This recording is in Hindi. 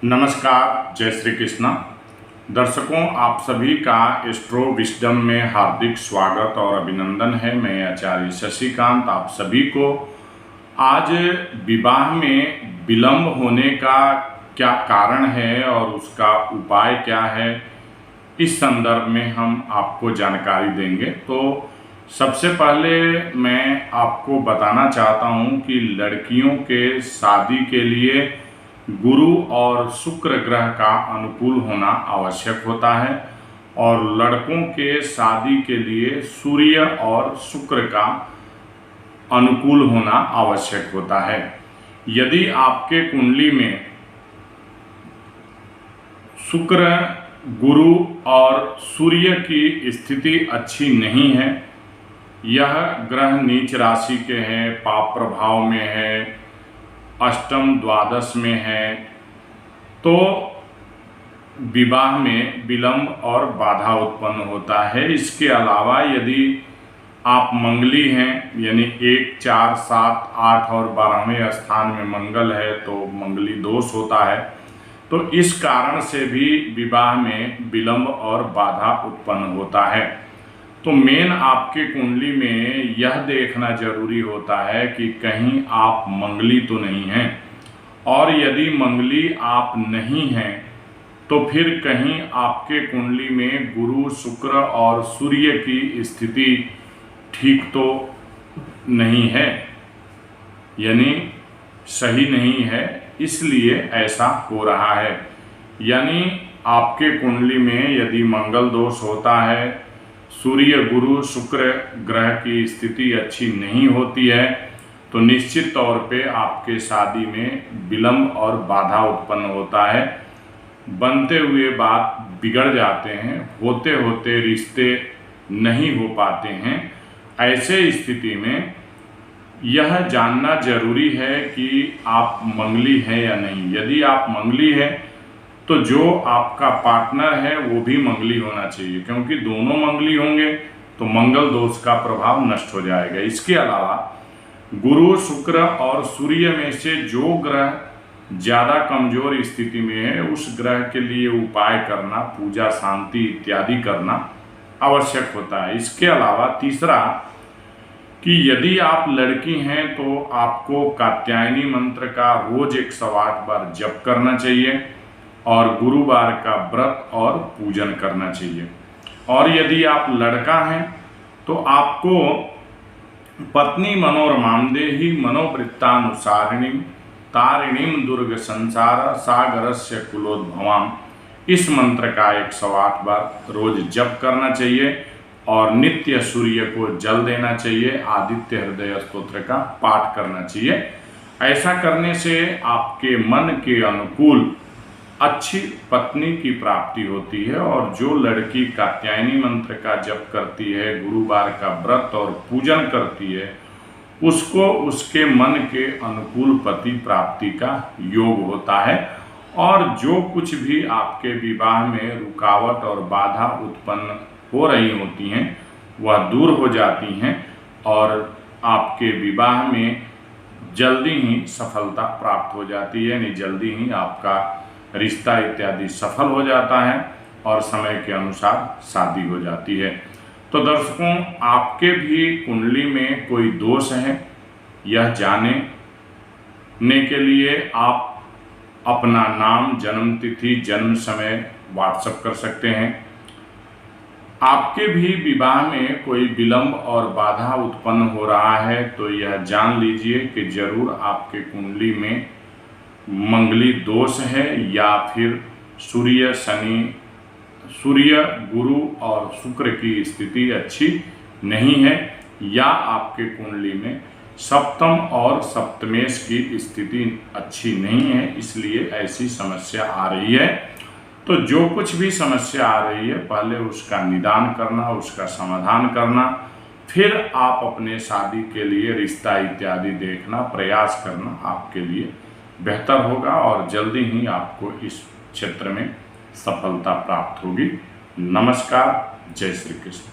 नमस्कार, जय श्री कृष्णा। दर्शकों, आप सभी का एस्ट्रो विजडम में हार्दिक स्वागत और अभिनंदन है। मैं आचार्य शशिकांत आप सभी को आज विवाह में विलंब होने का क्या कारण है और उसका उपाय क्या है, इस संदर्भ में हम आपको जानकारी देंगे। तो सबसे पहले मैं आपको बताना चाहता हूं कि लड़कियों के शादी के लिए गुरु और शुक्र ग्रह का अनुकूल होना आवश्यक होता है और लड़कों के शादी के लिए सूर्य और शुक्र का अनुकूल होना आवश्यक होता है। यदि आपके कुंडली में शुक्र, गुरु और सूर्य की स्थिति अच्छी नहीं है, यह ग्रह नीच राशि के हैं, पाप प्रभाव में है, अष्टम द्वादश में है, तो विवाह में विलंब और बाधा उत्पन्न होता है। इसके अलावा यदि आप मंगली हैं, यानी 1, 4, 7, 8 और 12वें स्थान में मंगल है, तो मंगली दोष होता है। तो इस कारण से भी विवाह में विलंब और बाधा उत्पन्न होता है। तो मेन आपके कुंडली में यह देखना जरूरी होता है कि कहीं आप मंगली तो नहीं हैं, और यदि मंगली आप नहीं हैं तो फिर कहीं आपके कुंडली में गुरु, शुक्र और सूर्य की स्थिति ठीक तो नहीं है, यानी सही नहीं है, इसलिए ऐसा हो रहा है। यानी आपके कुंडली में यदि मंगल दोष होता है, सूर्य, गुरु, शुक्र ग्रह की स्थिति अच्छी नहीं होती है, तो निश्चित तौर पे आपके शादी में विलंब और बाधा उत्पन्न होता है। बनते हुए बात बिगड़ जाते हैं, होते होते रिश्ते नहीं हो पाते हैं। ऐसे स्थिति में यह जानना जरूरी है कि आप मंगली हैं या नहीं। यदि आप मंगली हैं तो जो आपका पार्टनर है वो भी मंगली होना चाहिए, क्योंकि दोनों मंगली होंगे तो मंगल दोष का प्रभाव नष्ट हो जाएगा। इसके अलावा गुरु, शुक्र और सूर्य में से जो ग्रह ज़्यादा कमजोर स्थिति में है, उस ग्रह के लिए उपाय करना, पूजा, शांति इत्यादि करना आवश्यक होता है। इसके अलावा तीसरा कि यदि आप लड़की हैं तो आपको कात्यायनी मंत्र का रोज 108 बार जप करना चाहिए और गुरुवार का व्रत और पूजन करना चाहिए। और यदि आप लड़का हैं तो आपको पत्नी मनोरमां देहि मनोवृत्तानुसारिणीं तारिणीं दुर्ग संसार सागरस्य कुलोद्भवां, इस मंत्र का 108 बार रोज जप करना चाहिए और नित्य सूर्य को जल देना चाहिए, आदित्य हृदय स्तोत्र का पाठ करना चाहिए। ऐसा करने से आपके मन के अनुकूल अच्छी पत्नी की प्राप्ति होती है। और जो लड़की कात्यायनी मंत्र का जप करती है, गुरुवार का व्रत और पूजन करती है, उसको उसके मन के अनुकूल पति प्राप्ति का योग होता है और जो कुछ भी आपके विवाह में रुकावट और बाधा उत्पन्न हो रही होती हैं वह दूर हो जाती हैं और आपके विवाह में जल्दी ही सफलता प्राप्त हो जाती है, यानी जल्दी ही आपका रिश्ता इत्यादि सफल हो जाता है और समय के अनुसार शादी हो जाती है। तो दर्शकों, आपके भी कुंडली में कोई दोष है, यह जानने के लिए आप अपना नाम, जन्म तिथि, जन्म समय व्हाट्सएप कर सकते हैं। आपके भी विवाह में कोई विलंब और बाधा उत्पन्न हो रहा है तो यह जान लीजिए कि जरूर आपके कुंडली में मंगली दोष है या फिर सूर्य, शनि, सूर्य, गुरु और शुक्र की स्थिति अच्छी नहीं है, या आपके कुंडली में सप्तम और सप्तमेश की स्थिति अच्छी नहीं है, इसलिए ऐसी समस्या आ रही है। तो जो कुछ भी समस्या आ रही है, पहले उसका निदान करना, उसका समाधान करना, फिर आप अपने शादी के लिए रिश्ता इत्यादि देखना, प्रयास करना आपके लिए बेहतर होगा और जल्दी ही आपको इस क्षेत्र में सफलता प्राप्त होगी। नमस्कार, जय श्री कृष्ण।